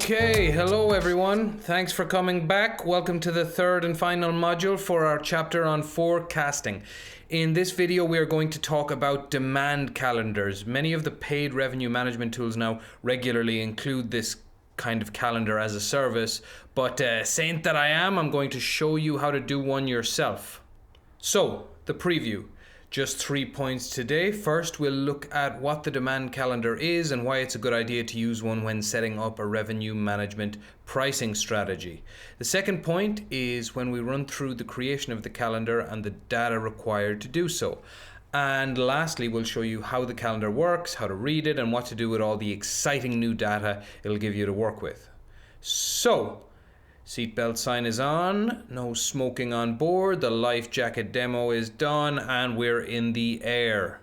Okay, hello everyone. Thanks for coming back. Welcome to the third and final module for our chapter on forecasting. In this video, we are going to talk about demand calendars. Many of the paid revenue management tools now regularly include this kind of calendar as a service, but saint that I am, I'm going to show you how to do one yourself. So, the preview. Just 3 points today. First, we'll look at what the demand calendar is and why it's a good idea to use one when setting up a revenue management pricing strategy. The second point is when we run through the creation of the calendar and the data required to do so. And lastly, we'll show you how the calendar works, how to read it, and what to do with all the exciting new data it'll give you to work with. So, seatbelt sign is on, no smoking on board, the life jacket demo is done, and we're in the air.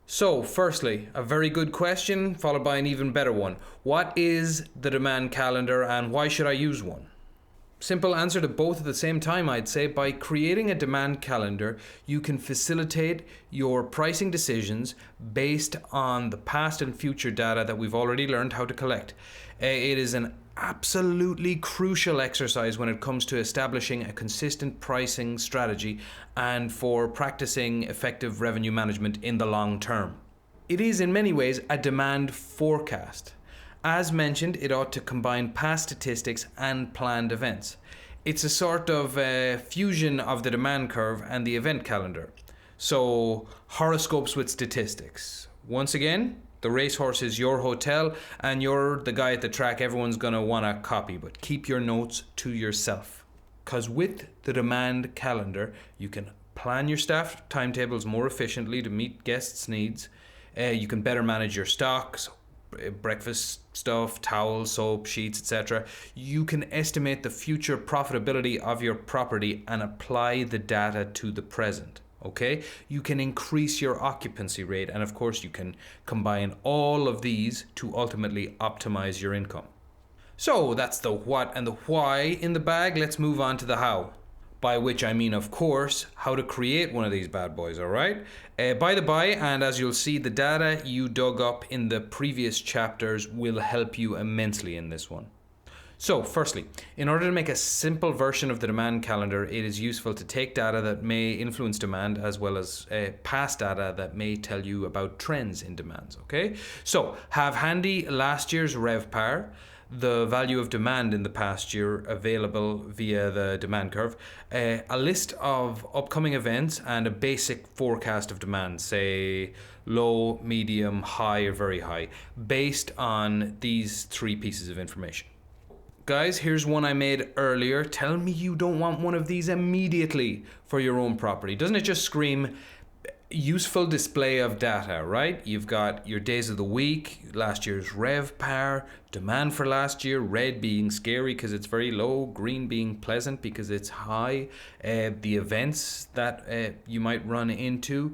So, firstly, a very good question, followed by an even better one. What is the demand calendar and why should I use one? Simple answer to both at the same time, I'd say. By creating a demand calendar, you can facilitate your pricing decisions based on the past and future data that we've already learned how to collect. It is an absolutely crucial exercise when it comes to establishing a consistent pricing strategy and for practicing effective revenue management in the long term. It is in many ways a demand forecast. As mentioned, it ought to combine past statistics and planned events. It's a sort of fusion of the demand curve and the event calendar. So, horoscopes with statistics. Once again, the racehorse is your hotel and you're the guy at the track everyone's going to want to copy, but keep your notes to yourself. Because with the demand calendar, you can plan your staff timetables more efficiently to meet guests' needs. You can better manage your stocks, breakfast stuff, towels, soap, sheets, etc. You can estimate the future profitability of your property and apply the data to the present. Okay, you can increase your occupancy rate, and of course you can combine all of these to ultimately optimize your income. So that's the what and the why in the bag. Let's move on to the how. By which I mean, of course, how to create one of these bad boys, all right? By the by, and as you'll see, the data you dug up in the previous chapters will help you immensely in this one. So, firstly, in order to make a simple version of the demand calendar, it is useful to take data that may influence demand as well as past data that may tell you about trends in demands, okay? So, have handy last year's RevPAR, the value of demand in the past year available via the demand curve, a list of upcoming events and a basic forecast of demand, say low, medium, high, or very high, based on these three pieces of information. Guys, here's one I made earlier. Tell me you don't want one of these immediately for your own property. Doesn't it just scream useful display of data, right? You've got your days of the week, last year's RevPAR, demand for last year, red being scary because it's very low, green being pleasant because it's high, the events that you might run into.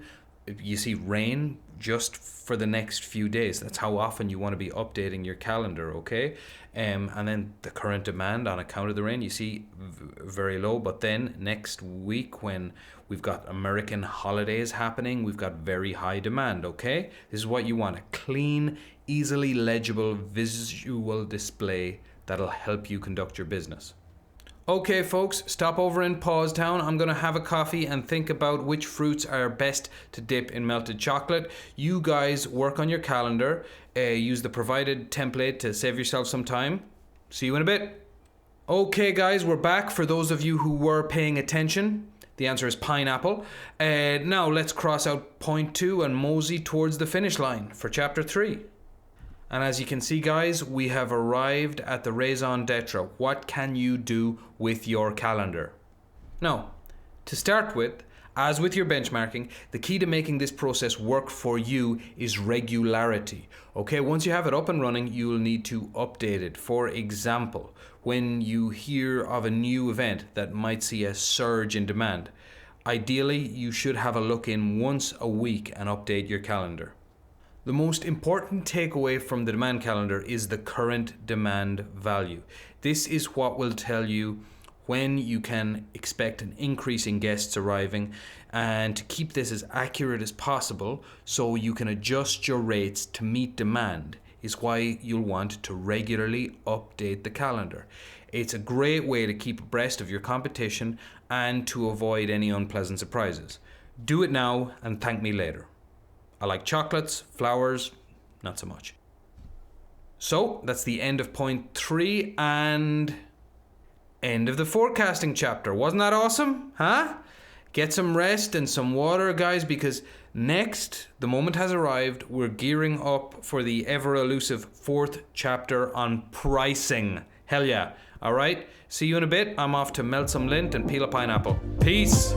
You see rain just for the next few days. That's how often you want to be updating your calendar, okay? And then the current demand on account of the rain, you see very low. But then next week when we've got American holidays happening, we've got very high demand, okay? This is what you want, a clean, easily legible visual display that'll help you conduct your business. Okay, folks, stop over in Pause Town. I'm going to have a coffee and think about which fruits are best to dip in melted chocolate. You guys work on your calendar. Use the provided template to save yourself some time. See you in a bit. Okay, guys, we're back. For those of you who were paying attention, the answer is pineapple. Now let's cross out point 2 and mosey towards the finish line for chapter 3. And as you can see, guys, we have arrived at the raison d'etre. What can you do with your calendar? Now, to start with, as with your benchmarking, the key to making this process work for you is regularity. Okay, once you have it up and running, you'll need to update it. For example, when you hear of a new event that might see a surge in demand, ideally, you should have a look in once a week and update your calendar. The most important takeaway from the demand calendar is the current demand value. This is what will tell you when you can expect an increase in guests arriving, and to keep this as accurate as possible so you can adjust your rates to meet demand is why you'll want to regularly update the calendar. It's a great way to keep abreast of your competition and to avoid any unpleasant surprises. Do it now and thank me later. I like chocolates, flowers, not so much. So that's the end of point 3 and end of the forecasting chapter. Wasn't that awesome? Huh? Get some rest and some water, guys, because next, the moment has arrived. We're gearing up for the ever elusive 4th chapter on pricing. Hell yeah. All right. See you in a bit. I'm off to melt some lint and peel a pineapple. Peace.